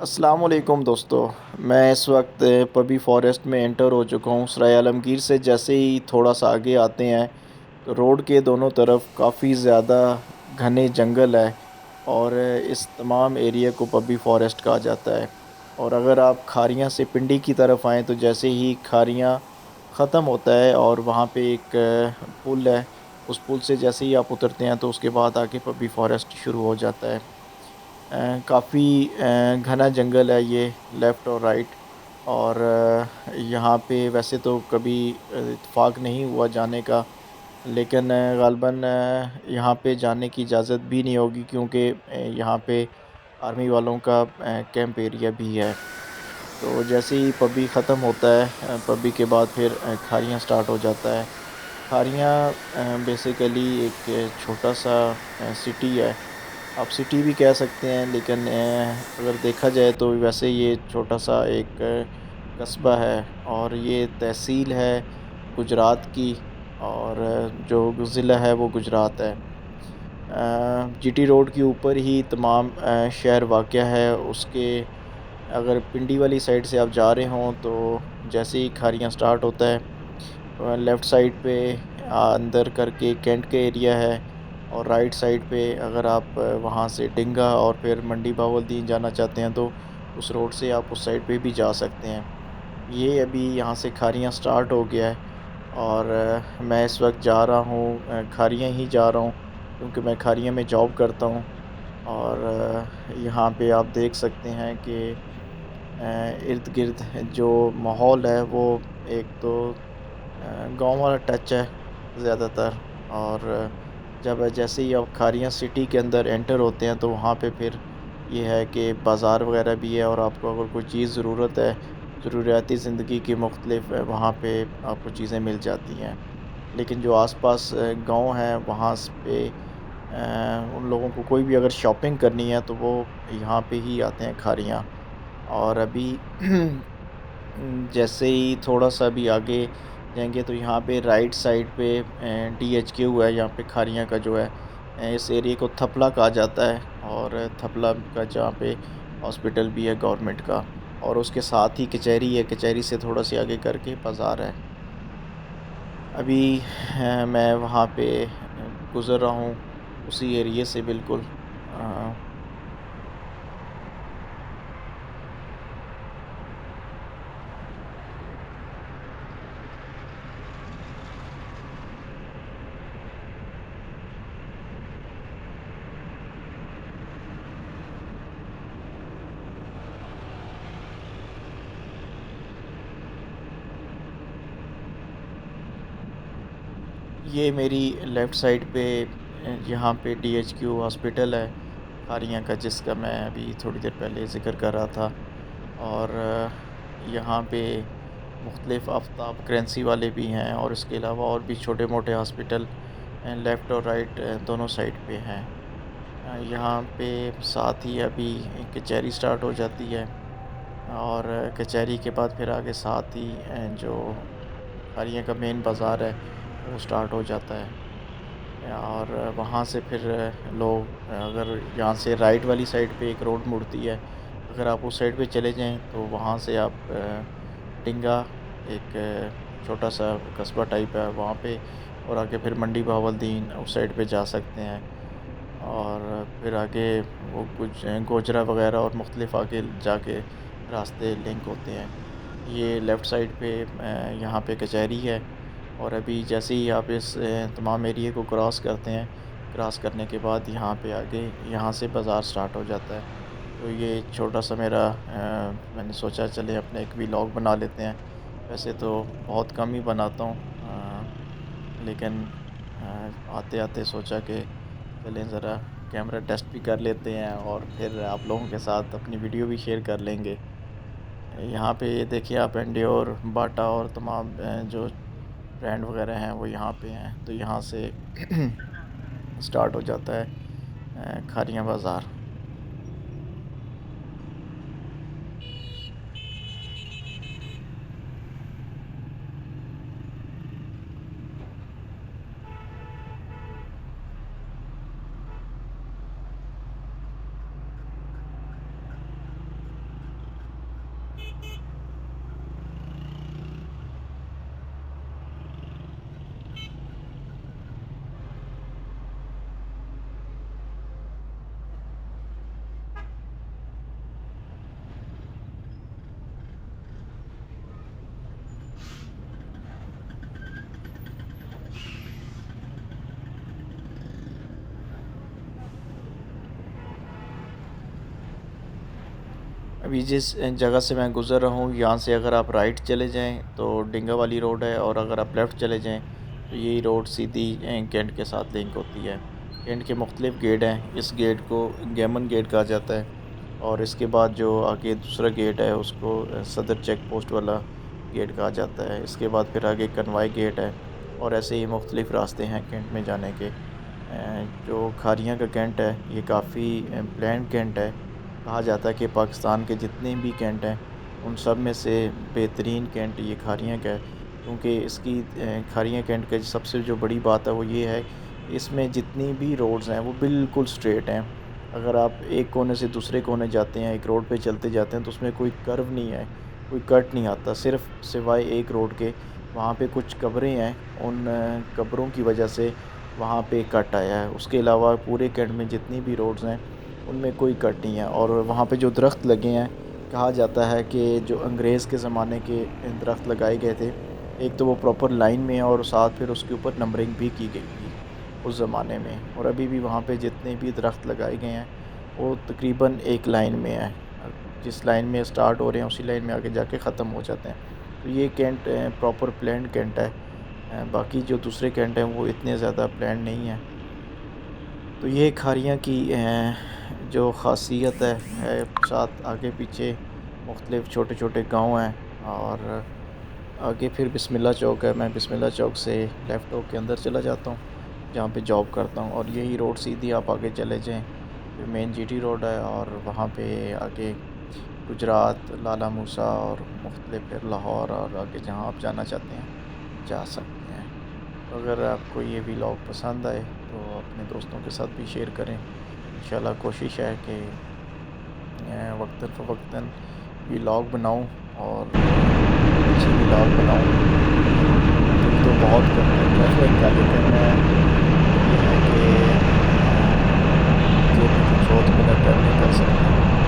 अस्सलाम वालेकुम दोस्तों। मैं इस वक्त पबी फ़ॉरेस्ट में एंटर हो चुका हूँ। सराय आलमगीर से जैसे ही थोड़ा सा आगे आते हैं तो रोड के दोनों तरफ काफ़ी ज़्यादा घने जंगल है और इस तमाम एरिया को पबी फ़ॉरेस्ट कहा जाता है। और अगर आप खारियाँ से पिंडी की तरफ आएँ तो जैसे ही खारियाँ ख़त्म होता है और वहाँ पे एक पुल है, उस पुल से जैसे ही आप उतरते हैं तो उसके बाद आगे पबी फ़ॉरेस्ट शुरू हो जाता है। काफ़ी घना जंगल है ये, लेफ़्ट और राइट। और यहाँ पे वैसे तो कभी इत्तेफ़ाक नहीं हुआ जाने का, लेकिन ग़ालिबन यहाँ पे जाने की इजाज़त भी नहीं होगी क्योंकि यहाँ पे आर्मी वालों का कैंप एरिया भी है। तो जैसे ही पबी ख़त्म होता है, पबी के बाद फिर खारियाँ स्टार्ट हो जाता है। खारियाँ बेसिकली एक छोटा-सा सिटी है। आप सिटी भी कह सकते हैं, लेकिन अगर देखा जाए तो वैसे ये छोटा-सा एक कस्बा है और ये तहसील है गुजरात की। और जो ज़िला है वो गुजरात है। जीटी रोड के ऊपर ही तमाम शहर वाक़या है। उसके अगर पिंडी वाली साइड से आप जा रहे हों तो जैसे ही खारियाँ स्टार्ट होता है, लेफ़्ट साइड पे अंदर करके कैंट का एरिया है। और राइट साइड पे अगर आप वहाँ से डिंगा और फिर मंडी बहावलदीन जाना चाहते हैं तो उस रोड से आप उस साइड पे भी जा सकते हैं। ये अभी यहाँ से खारियाँ स्टार्ट हो गया है और मैं इस वक्त जा रहा हूँ, खारियाँ ही जा रहा हूँ क्योंकि मैं खारियाँ में जॉब करता हूँ। और यहाँ पे आप देख सकते हैं कि इर्द-गिर्द जो माहौल है वो एक तो गाँव वाला टच है ज़्यादातर। और जब जैसे ही आप खारियाँ सिटी के अंदर एंटर होते हैं तो वहाँ पे फिर ये है कि बाज़ार वग़ैरह भी है और आपको अगर कोई चीज़ ज़रूरत है, ज़रूरियाती ज़िंदगी की मुख्तलिफ़ वहाँ पे आपको चीज़ें मिल जाती हैं। लेकिन जो आस-पास गाँव हैं वहाँ पे उन लोगों को कोई भी अगर शॉपिंग करनी है तो वो यहाँ पे ही आते हैं खारियाँ। और अभी जैसे ही थोड़ा-सा भी आगे जाएँगे तो यहाँ पे राइट साइड पे डीएचक्यू है, यहाँ पे खारियाँ का जो है इस एरिया को थपला कहा जाता है। और थपला का जहाँ पे हॉस्पिटल भी है गवर्नमेंट का और उसके साथ ही कचहरी है, कचहरी से थोड़ा-सा आगे करके बाज़ार है। अभी मैं वहाँ पे गुज़र रहा हूँ उसी एरिये से बिल्कुल। अ ये मेरी लेफ़्ट साइड पे यहाँ पे डीएचक्यू हॉस्पिटल है खारियाँ का, जिसका मैं अभी थोड़ी देर पहले ज़िक्र कर रहा था। और यहाँ पे मुख्तलिफ़ आफ़ताब करेंसी वाले भी हैं और इसके अलावा और भी छोटे-मोटे हॉस्पिटल लेफ़्ट और राइट दोनों साइड पे हैं। यहाँ पे साथ ही अभी कचहरी स्टार्ट हो जाती है और कचहरी के बाद फिर आगे साथ ही जो खारियाँ का मेन बाज़ार है वो स्टार्ट हो जाता है। और वहाँ से फिर लोग अगर यहाँ से राइट वाली साइड पे एक रोड मुड़ती है, अगर आप उस साइड पे चले जाएँ तो वहाँ से आप डिंगा एक छोटा-सा कस्बा टाइप है वहाँ पे और आगे फिर मंडी बहावलदीन उस साइड पे जा सकते हैं। और फिर आगे वो कुछ गोजरा वग़ैरह और मुख्तलिफ़ आगे जाके रास्ते लिंक होते हैं। ये लेफ़्ट साइड पे यहाँ पे कचहरी है। और अभी जैसे ही आप इस तमाम एरिए को क्रॉस करते हैं, क्रॉस करने के बाद यहाँ पे आगे यहाँ से बाज़ार स्टार्ट हो जाता है। तो ये छोटा-सा मेरा मैंने सोचा चलें अपना एक व्लॉग बना लेते हैं। वैसे तो बहुत कम ही बनाता हूँ, लेकिन आते-आते सोचा कि चलें ज़रा कैमरा टेस्ट भी कर लेते हैं और फिर आप लोगों के साथ अपनी वीडियो भी शेयर कर लेंगे। यहाँ पे ये देखिए आप एंड्योर, बाटा और तमाम जो ब्रांड वगैरह हैं वो यहाँ पे हैं। तो यहाँ से स्टार्ट हो जाता है खारियाँ बाज़ार। अभी जिस जगह से मैं गुज़र रहा हूँ, यहाँ से अगर आप राइट चले जाएँ तो डिंगा वाली रोड है, और अगर आप लेफ़्ट चले जाएँ तो यही रोड सीधी कैंट के साथ लिंक होती है। कैंट के मुख्तलिफ़ गेट हैं, इस गेट को गेमन गेट कहा जाता है, और इसके बाद जो आगे दूसरा गेट है उसको सदर चेक पोस्ट वाला गेट कहा जाता है। इसके बाद फिर आगे कनवाई गेट है, और ऐसे ही मुख्तलिफ़ रास्ते हैं कैंट में जाने के। जो खारियाँ का कैंट है ये काफ़ी प्लान्ड कैंट है। कहा जाता है कि पाकिस्तान के जितने भी कैंट हैं उन सब में से बेहतरीन कैंट ये खारियाँ का है, क्योंकि इसकी खारियाँ कैंट का सबसे जो बड़ी बात है वो ये है, इसमें जितनी भी रोड्स हैं वो बिल्कुल स्ट्रेट हैं। अगर आप एक कोने से दूसरे कोने जाते हैं, एक रोड पे चलते जाते हैं, तो उसमें कोई कर्व नहीं है, कोई कट नहीं आता, सिर्फ सिवाय एक रोड के वहाँ पे कुछ कब्रें हैं, उन कब्रों की वजह से वहाँ पे कट आया है। उसके अलावा पूरे कैंट में जितनी भी रोड्स हैं उनमें कोई कट नहीं है। और वहाँ पे जो दरख्त लगे हैं, कहा जाता है कि जो अंग्रेज़ के ज़माने के दरख्त लगाए गए थे, एक तो वो प्रॉपर लाइन में है और साथ फिर उसके ऊपर नंबरिंग भी की गई थी उस ज़माने में। और अभी भी वहाँ पे जितने भी दरख्त लगाए गए हैं वो तकरीबन एक लाइन में है, जिस लाइन में स्टार्ट हो रहे हैं उसी लाइन में आगे जाके ख़त्म हो जाते हैं। तो ये कैंट प्रॉपर प्लान्ड कैंट है। बाकी जो दूसरे कैंट हैं वो इतने ज़्यादा प्लान्ड नहीं हैं। तो ये खारियाँ की जो ख़ासियत है, साथ आगे पीछे मुख्तलिफ़ छोटे छोटे गांव हैं, और आगे फिर बिस्मिल्लाह चौक है। मैं बिस्मिल्लाह चौक से लेफ़्ट होके अंदर चला जाता हूँ जहाँ पे जॉब करता हूँ, और यही रोड सीधी आप आगे चले जाएँ फिर मेन जीटी रोड है, और वहाँ पे आगे गुजरात, लाला मूसा और मुख्तलिफ़ फिर लाहौर, और आगे जहाँ आप जाना चाहते हैं जा सकते हैं। तो अगर आपको ये व्लॉग पसंद आए तो अपने दोस्तों के साथ भी शेयर करें। इंशाल्लाह कोशिश है कि वक्तन फ़वक्तन व्लॉग बनाऊं, और अच्छी व्लॉग बनाऊं। दिल तो बहुत करता है ट्रैवलिंग का, लेकिन ये है कि जेब में कुछ हो तो बिना ट्रैवलिंग कर सकते हैं।